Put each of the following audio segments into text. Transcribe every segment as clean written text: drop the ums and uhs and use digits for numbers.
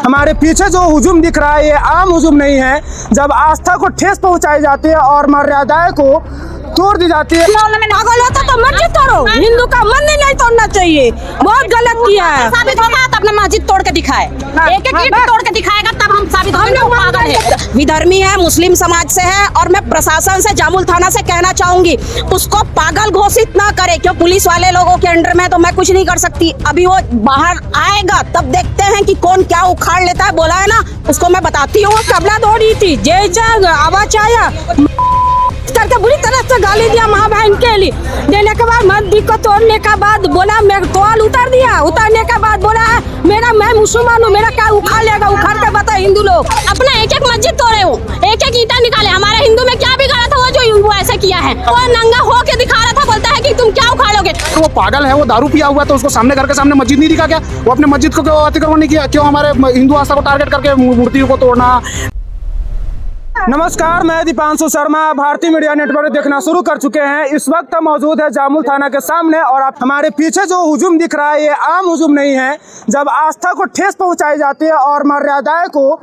हमारे पीछे जो हुजूम दिख रहा है ये आम हुजूम नहीं है। जब आस्था को ठेस पहुंचाई जाती है और मर्यादाएं को तोड़ दी जाती है। पागल होता तो मस्जिद तोड़ो, हिंदू का मंदिर नहीं तोड़ना चाहिए। बहुत गलत किया है। साबित होगा तो अपना मस्जिद तोड़ के दिखाए, एक एक ईंट तोड़ के दिखाएगा तब हम साबित होंगे वो पागल है। विधर्मी है, मुस्लिम समाज से है और मैं प्रशासन से, जामुल थाना से कहना चाहूंगी उसको पागल घोषित ना करे, क्यों पुलिस वाले लोगों के अंडर में तो मैं कुछ नहीं कर सकती। अभी वो बाहर आएगा तब देखते हैं कि कौन क्या उखाड़ लेता है। बोला है ना, उसको मैं बताती हूँ। कबला दौड़ी थी, जय आवाज आया करके बुरी तरह से गाली दिया माँ बहन के लिए। देने के बाद मंदिर को तोड़ने के बाद बोला मैं तोल उतार दिया। उतारने के बाद बोला मैं मुसलमान हूँ, मेरा क्या उखाड़ लेगा। उखाड़ के बता हिंदू लोग अपना एक एक मस्जिद तोड़े हो, एक एक ईंटा निकाले। हमारे हिंदू में क्या बिगाड़ा था वो जो वो ऐसे किया है। वो नंगा हो के दिखा रहा था, बोलता है कि तुम क्या उखाड़ोगे। वो पागल है, वो दारू पिया हुआ तो उसको सामने घर के सामने मस्जिद नहीं दिखा क्या? वो अपने मस्जिद को क्यों अतिक्रमण नहीं किया? क्यों हमारे हिंदू आस्था को टारगेट करके मूर्तियों को तोड़ना? नमस्कार, मैं दीपांशु शर्मा। भारतीय मीडिया नेटवर्क देखना शुरू कर चुके हैं। इस वक्त हम मौजूद है जामुल थाना के सामने और आप हमारे पीछे जो हुजूम दिख रहा है ये आम हुजूम नहीं है। जब आस्था को ठेस पहुंचाई जाती है और मर्यादाएं को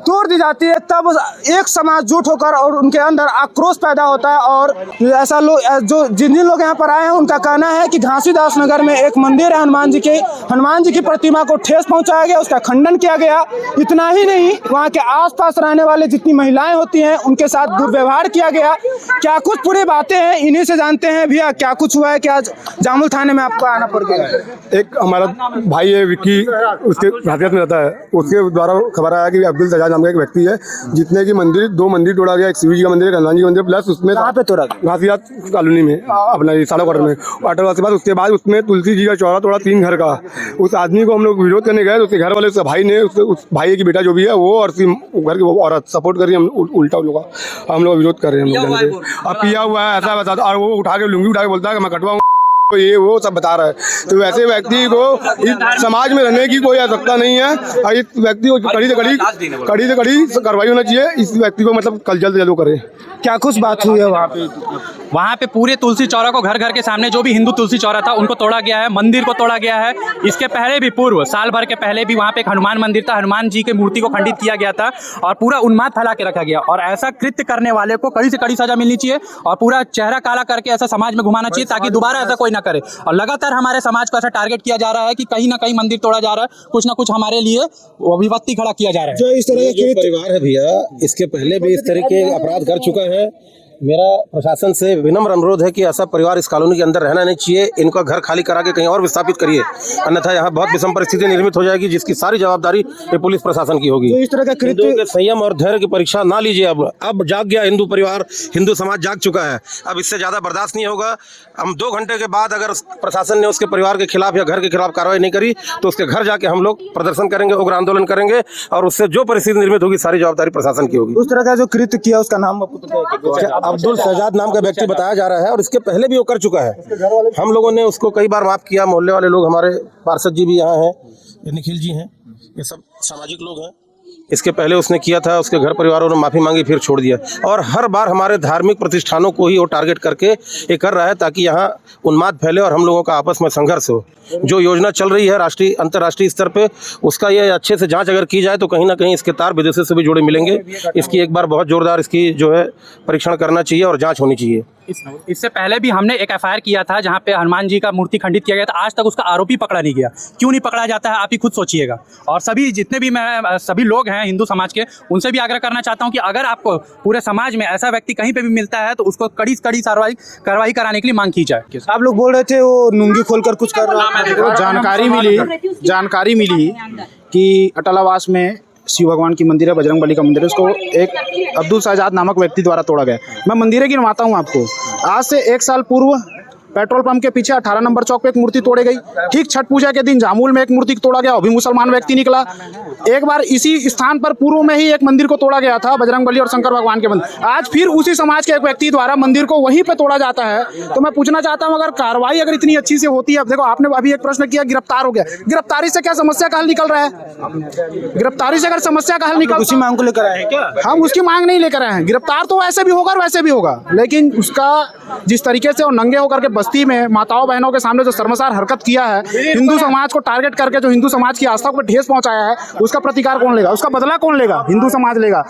तोड़ दी जाती है तब एक समाज जुट होकर और उनके अंदर आक्रोश पैदा होता है। और ऐसा लोग जो जिन लोग यहाँ पर आए हैं उनका कहना है कि घासीदास नगर में एक मंदिर है हनुमान जी की प्रतिमा को ठेस पहुंचाया गया, उसका खंडन किया गया। इतना ही नहीं, वहाँ के आसपास रहने वाले जितनी महिलाएं होती हैं उनके साथ दुर्व्यवहार किया गया। क्या कुछ पूरी बातें हैं, इन्हीं से जानते हैं। भैया क्या कुछ हुआ है कि आज जामुल थाने में आपको आना पड़ गया? एक हमारा भाई है विक्की, उसके घातियत में रहता है, उसके द्वारा खबर आया कि अब्दुल सजाद नाम का एक व्यक्ति है जितने की मंदिर, 2 मंदिर तोड़ा गया। एक शिव जी का मंदिर, एक हनुमान जी का मंदिर, प्लस उसमें कहाँ पे तोड़ा गया? घासियात कॉलोनी में, अपना साड़ा क्वार्टर में। वाटर के बाद उसके बाद उसमें तुलसी जी का चौरा तोड़ा 3 घर का। उस आदमी को हम लोग विरोध करने गए तो उसके घर वाले, उसके भाई ने, उस भाई की बेटा जो भी है वो और घर की औरत सपोर्ट कर रही है। हम उल्टा हम लोग विरोध कर रहे हैं। अब पिया हुआ है ऐसा बता, और वो उठा के लुंगी उठा के बोलता है कि मैं कटवाऊँ, ये वो सब बता रहा है। तो वैसे व्यक्ति को इस समाज में रहने की कोई आवश्यकता नहीं है और इस व्यक्ति को कड़ी से कड़ी कार्रवाई होना चाहिए। इस व्यक्ति को मतलब कल जल्द वो करे। क्या कुछ बात हुई है वहाँ पे पूरे तुलसी चौरा को, घर घर के सामने जो भी हिंदू तुलसी चौरा था उनको तोड़ा गया है, मंदिर को तोड़ा गया है। इसके पहले भी, पूर्व साल भर के पहले भी वहाँ पे एक हनुमान मंदिर था, हनुमान जी की मूर्ति को खंडित किया गया था और पूरा उन्माद फैला के रखा गया। और ऐसा कृत्य करने वाले को कड़ी से कड़ी सजा मिलनी चाहिए और पूरा चेहरा काला करके ऐसा समाज में घुमाना चाहिए ताकि दोबारा ऐसा कोई ना करे। और लगातार हमारे समाज को ऐसा टारगेट किया जा रहा है कि कहीं ना कहीं मंदिर तोड़ा जा रहा है, कुछ ना कुछ हमारे लिए विपत्ति खड़ा किया जा रहा है। जो इस तरह जो परिवार है भैया, इसके पहले भी इस तरह के अपराध कर चुका है। मेरा प्रशासन से विनम्र अनुरोध है कि ऐसा परिवार इस कॉलोनी के अंदर रहना नहीं चाहिए। इनका घर खाली करा के कहीं और विस्थापित करिए, अन्यथा यहाँ बहुत विषम परिस्थिति निर्मित हो जाएगी जिसकी सारी जवाबदारी ये पुलिस प्रशासन की होगी। तो इस तरह का कृत्य, संयम और धैर्य की परीक्षा ना लीजिए। अब जाग गया हिंदू परिवार, हिंदू समाज जाग चुका है। अब इससे ज्यादा बर्दाश्त नहीं होगा। हम 2 घंटे के बाद अगर प्रशासन ने उसके परिवार के खिलाफ या घर के खिलाफ कार्रवाई नहीं करी तो उसके घर जाके हम लोग प्रदर्शन करेंगे, उग्र आंदोलन करेंगे और उससे जो परिस्थिति निर्मित होगी सारी जवाबदारी प्रशासन की होगी। उस तरह का जो कृत्य किया उसका नाम अब्दुल सजाद नाम का व्यक्ति बताया जा रहा है और इसके पहले भी वो कर चुका है। हम लोगों ने उसको कई बार माफ किया। मोहल्ले वाले लोग, हमारे पार्षद जी भी यहाँ हैं, ये निखिल जी हैं, ये सब सामाजिक लोग हैं। इसके पहले उसने किया था, उसके घर परिवारों ने माफ़ी मांगी, फिर छोड़ दिया। और हर बार हमारे धार्मिक प्रतिष्ठानों को ही वो टारगेट करके ये कर रहा है ताकि यहाँ उन्माद फैले और हम लोगों का आपस में संघर्ष हो। जो योजना चल रही है राष्ट्रीय अंतर्राष्ट्रीय स्तर पे, उसका ये अच्छे से जांच अगर की जाए तो कहीं ना कहीं इसके तार विदेशों से भी जुड़े मिलेंगे। इसकी एक बार बहुत जोरदार इसकी जो है परीक्षण करना चाहिए और जाँच होनी चाहिए। इससे पहले भी हमने एक FIR किया था जहाँ पे हनुमान जी का मूर्ति खंडित किया गया था। आज तक उसका आरोपी पकड़ा नहीं गया। क्यों नहीं पकड़ा जाता है, आप ही खुद सोचिएगा। और जितने भी सभी लोग हैं हिंदू समाज के, उनसे भी आग्रह करना चाहता हूँ कि अगर आपको पूरे समाज में ऐसा व्यक्ति कहीं पे भी मिलता है तो उसको कड़ी से कड़ी कार्रवाई कराने के लिए मांग की जाए। आप लोग बोल रहे थे वो नुंगी खोलकर कुछ कर रहा है। जानकारी मिली कि अटलावास में शिव भगवान की मंदिर है, बजरंगबली का मंदिर है, उसको एक अब्दुल सजाद नामक व्यक्ति द्वारा तोड़ा गया। मैं मंदिर गिनवाता हूँ आपको। आज से 1 साल पूर्व पेट्रोल पंप के पीछे 18 नंबर चौक पे एक मूर्ति तोड़ी गई। ठीक छठ पूजा के दिन जामुल में एक मूर्ति तोड़ा गया, वो भी मुसलमान व्यक्ति निकला। एक बार इसी स्थान पर पूर्व में ही एक मंदिर को तोड़ा गया था, बजरंगबली और शंकर भगवान के मंदिर। आज फिर उसी समाज के एक व्यक्ति द्वारा मंदिर को वहीं पे तोड़ा जाता है। तो मैं पूछना चाहता हूँ, अगर कार्रवाई अगर इतनी अच्छी से होती है, देखो आपने अभी एक प्रश्न किया, गिरफ्तार हो गया, गिरफ्तारी से क्या समस्या का हल निकल रहा है? गिरफ्तारी से अगर समस्या का हल निकल, उसी मांग को लेकर आए हैं क्या? हम उसकी मांग नहीं लेकर आए हैं। गिरफ्तार तो वैसे भी होगा और वैसे भी होगा, लेकिन उसका जिस तरीके से और नंगे होकर के बस्ती में माताओं बहनों के सामने जो शर्मसार हरकत किया है, हिंदू समाज को टारगेट करके जो हिंदू समाज की आस्था को ठेस पहुंचाया है, उसका प्रतिकार कौन लेगा? उसका बदला कौन लेगा? हिंदू समाज लेगा।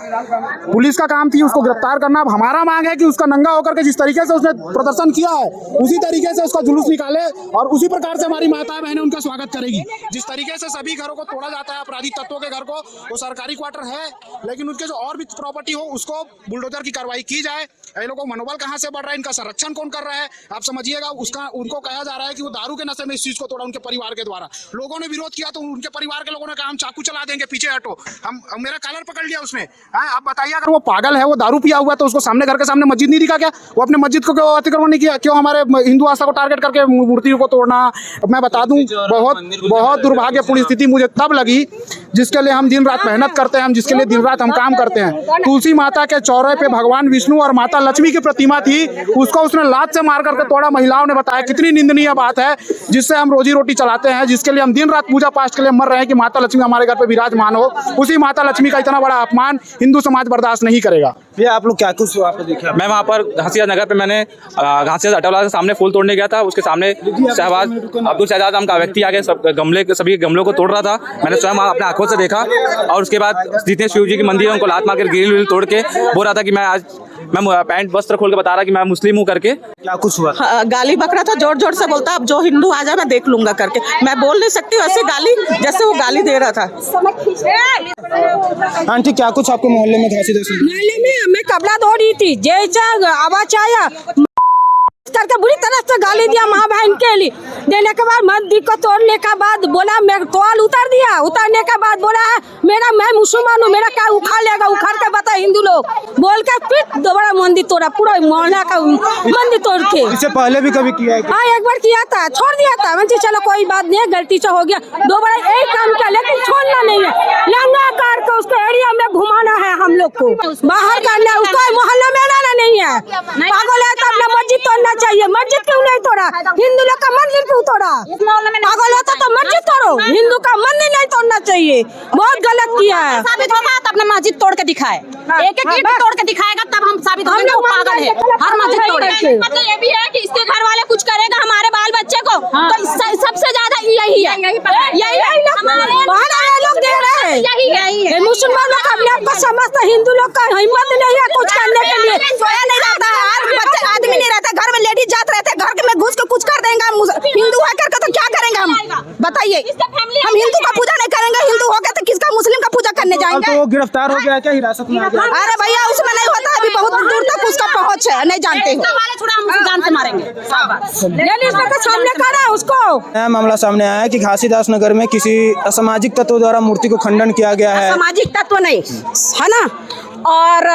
पुलिस का काम थी उसको गिरफ्तार करना। अब हमारा मांग है कि उसका नंगा होकर के जिस तरीके से उसने प्रदर्शन किया है उसी तरीके से उसका जुलूस निकाले और उसी प्रकार से हमारी माताएं बहनें उनका स्वागत करेगी। जिस तरीके से सभी घरों को तोड़ा जाता है अपराधी तत्वों के घर को, वो सरकारी क्वार्टर है, लेकिन उनके जो और भी प्रॉपर्टी हो उसको बुलडोजर की कार्रवाई की जाए। ये लोगों का मनोबल कहाँ से बढ़ रहा है, इनका संरक्षण कौन कर रहा है, आप समझिएगा। उसका उनको कहा जा रहा है कि वो दारू के नशे में इस चीज को तोड़ा, उनके परिवार के द्वारा। लोगों ने विरोध किया तो उनके परिवार के लोगों ने कहा हम चाकू चला देंगे, पीछे हटो। हम मेरा कॉलर पकड़ लिया उसने। आप बताइए, अगर वो पागल है, वो दारू पिया हुआ है, तो उसको सामने घर के सामने मस्जिद नहीं दिखा क्या? वो अपने मस्जिद को क्यों अतिक्रमण नहीं किया? क्यों हमारे हिंदू आस्था को टारगेट करके मूर्तियों को तोड़ना? मैं बता दूं, बहुत दुर्भाग्यपूर्ण स्थिति मुझे तब लगी जिसके लिए हम दिन रात मेहनत करते हैं, हम जिसके लिए दिन रात हम काम करते हैं। तुलसी माता के चौराहे पे भगवान विष्णु और माता लक्ष्मी की प्रतिमा थी, उसको उसने लात से मार करके तोड़ा। महिलाओं ने बताया कितनी निंदनीय बात है, जिससे हम रोजी रोटी चलाते हैं, जिसके लिए हम दिन रात पूजा पाठ के लिए मर रहे हैं कि माता लक्ष्मी हमारे घर पे विराजमान हो। उसी माता लक्ष्मी का इतना बड़ा अपमान हिंदू समाज बर्दाश्त नहीं करेगा। ये आप लोग क्या कुछ वहाँ पे देखा? मैं वहाँ पर घासीदास नगर पे मैंने घासीदास अटौला के सामने फूल तोड़ने गया था। उसके सामने अब्दुल शहजाद नाम का व्यक्ति आके सभी गमलों को तोड़ रहा था। मैंने स्वयं अपने आंखों से देखा और उसके बाद जितने शिव जी की मंदिर है उनको लात मार कर ग्रिल तोड़ के बोल रहा था कि मैं पैंट वस्त्र खोल के बता रहा कि मैं मुस्लिम हूँ करके। क्या कुछ हुआ? गाली बक रहा था, जोर जोर से बोलता अब जो हिंदू आ जाए मैं देख लूंगा करके। मैं बोल नहीं सकती वैसे गाली जैसे वो गाली दे रहा था। आंटी क्या कुछ आपके मोहल्ले में घासीदास? मोहल्ले में मैं कपड़ा धो रही थी, जैसा आवाज आया करके बुरी तरह से गाली दिया माँ बहन के लिए। देने के बाद मंदिर को तोड़ने के बाद बोला मैं तोल उतार दिया। उतारने के बाद बोला मैं मुसलमान हूँ, मेरा क्या उखाड़ लेगा, उखाड़ के बता हिंदू लोग बोल के फिर दोबारा मंदिर तोड़ा, पूरा मोहल्ला का मंदिर तोड़ के। इससे पहले भी कभी किया है? हाँ, एक बार किया था, छोड़ दिया था। मैं चलो कोई बात नहीं, गलती से हो गया। दोबारा एक काम किया लेकिन छोड़ना नहीं है। लंगा कार को उसको एरिया में घुमाना है, हम लोग को बाहर करना, उसको मोहल्ला में लाना नहीं है। पागल है तो अपना मस्जिद तोड़ना चाहिए। मस्जिद क्यों नहीं तोड़ा? हिंदू लोग का मंदिर क्यों तोड़ा? पागल होता तो मस्जिद तोड़ो, हिंदू का मंदिर नहीं तोड़ना चाहिए। बहुत गलत किया है। साबित होगा तो अपना मस्जिद तोड़ के दिखाए, एक एक ईंट तोड़ के दिखाएगा तब हम साबित होंगे वो पागल है। हर मस्जिद तोड़े। मतलब ये भी है कि इसके घर वाले कुछ करेगा हमारे बाल बच्चे को, तो सबसे ज्यादा यही है, यही लोग दे रहे हैं, यही है। मुसलमान लोग अपने आप को समझते, हिंदू लोग का हिम्मत नहीं है कुछ करने के लिए। सोया नहीं रहता है, बच्चे आदमी नहीं रहता घर में, लेडीज जाते रहते घर में घुस के कुछ कर देंगे। हम हिंदू है करके तो क्या करेंगे हम? बताइए, हम हिंदू का पूजा नहीं करेंगे, हिंदू हो गया तो किसका मुस्लिम का पूजा करने जाएंगे? तो वो गिरफ्तार हो गया क्या, हिरासत में आ गया? अरे भैया उसमें नहीं होता है, अभी बहुत दूर तक उसका पहुंच है, नहीं जानते हो। हम जान से मारेंगे। लेडीज के सामने करा उसको। नया मामला सामने आया है कि घासीदास नगर में किसी असामाजिक तत्व द्वारा मूर्ति को खंडन किया गया है। सामाजिक तत्व नहीं है ना, और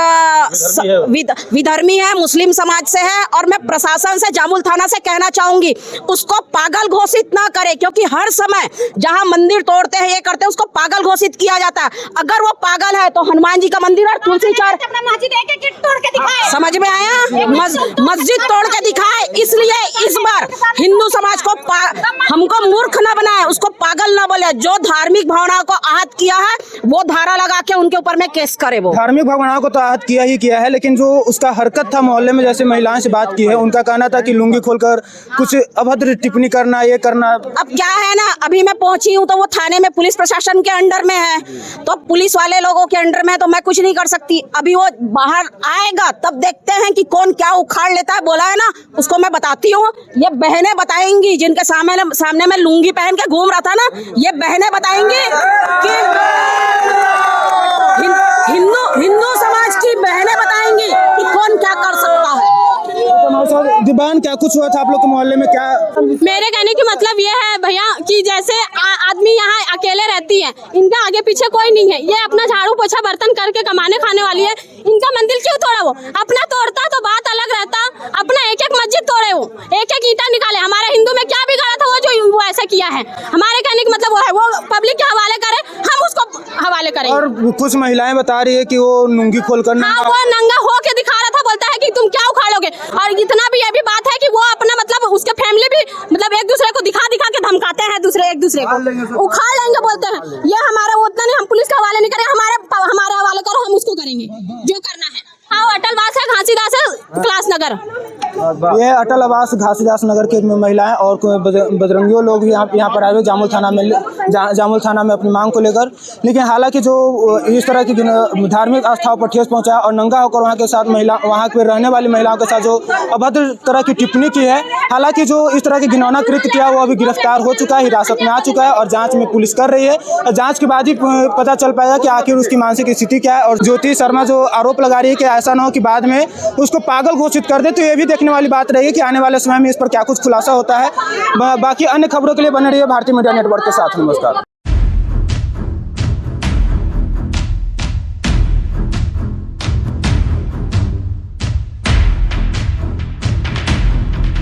विधर्मी है, मुस्लिम समाज से है। और मैं प्रशासन से, जामुल थाना से कहना चाहूंगी उसको पागल घोषित ना करे, क्योंकि हर समय जहां मंदिर तोड़ते हैं, ये करते हैं, उसको पागल घोषित किया जाता है। अगर वो पागल है तो हनुमान जी का मंदिर और तुलसी चौर समझ में आया, मस्जिद तोड़ के दिखाए। इसलिए इस बार हिंदू समाज को हमको मूर्ख न बनाए, उसको पागल न बोले। जो धार्मिक भावनाओं को आहत किया है वो धारा लगा के उनके ऊपर में केस करे। वो धार्मिक भावनाओं को तो आहत किया ही किया है, लेकिन जो उसका हरकत था मोहल्ले में, जैसे महिलाओं से बात की है, उनका कहना था कि लुंगी खोलकर कुछ अभद्र टिप्पणी करना, ये करना। अब क्या है ना, अभी मैं पहुंची हूँ तो वो थाने में पुलिस प्रशासन के अंडर में है, तो पुलिस वाले लोगों के अंडर में है, तो मैं कुछ नहीं कर सकती। अभी वो बाहर आएगा तब देखते हैं कि कौन क्या उखाड़ लेता है। बोला है ना, उसको मैं बताती हूँ, ये बहनें बताएंगी जिनके सामने में लुंगी पहन के घूम रहा था ना, ये बहनें बताएंगी कि हिंदू समाज की बहनें बताएंगी कि कौन क्या कर सकता है। दीवान क्या कुछ हुआ था आप लोग के मोहल्ले में? क्या मेरे कहने की मतलब ये है भैया कि जैसे आदमी यहाँ अकेले रहती है, इनका आगे पीछे कोई नहीं है, ये अपना झाड़ू पोछा बर्तन करके कमाने खाने वाली है, इनका मंदिर क्यों तोड़ा? वो अपना तोड़ता तो बात अलग रहता, अपना एक एक मस्जिद तोड़े, वो एक एक ईंटा निकाले। हमारे हिंदू में क्या बिगाड़ा था वो जो वो ऐसा किया है? हमारे कहने का मतलब वो है, वो पब्लिक के हवाले करे, हम उसको हवाले करें। और कुछ महिलाएं बता रही है कि वो लुंगी खोलकर वो नंगा हो के दिखा रहा था, बोलता है कि तुम क्या उखाड़ोगे। और इतना भी ये भी बात है कि वो अपना मतलब उसके फैमिली भी मतलब एक दूसरे को दिखा दिखा के धमकाते हैं, एक दूसरे को उखाड़ लेंगे बोलते हैं। ये हमारा उतना नहीं, हम पुलिस के हवाले नहीं करेंगे, हमारे हवाले करो, हम उसको करेंगे जो करना है। हाँ, अटलवास है, घासीदास है, क्लास नगर। ये अटल आवास घासीदास नगर के महिलाएं और बजरंगियों लोग भी यहाँ पर आए हुए जामुल थाना में अपनी मांग को लेकर। लेकिन हालांकि जो इस तरह की धार्मिक आस्थाओं पर ठेस पहुंचाया और नंगा होकर वहाँ के साथ वहाँ पे रहने वाली महिलाओं के साथ जो अभद्र तरह की टिप्पणी की है, हालांकि जो इस तरह की घिनौना कृत्य किया वो अभी गिरफ्तार हो चुका है, हिरासत में आ चुका है और जाँच में पुलिस कर रही है। और जाँच के बाद ही पता चल पाएगा कि आखिर उसकी मानसिक स्थिति क्या है। और ज्योति शर्मा जो आरोप लगा रही है कि ऐसा न हो कि बाद में उसको पागल घोषित कर दे, तो ये भी देखने वाली बात रहेगी कि आने वाले समय में इस पर क्या कुछ खुलासा होता है। बाकी अन्य खबरों के लिए बने रहिए भारतीय मीडिया नेटवर्क के साथ। नमस्कार।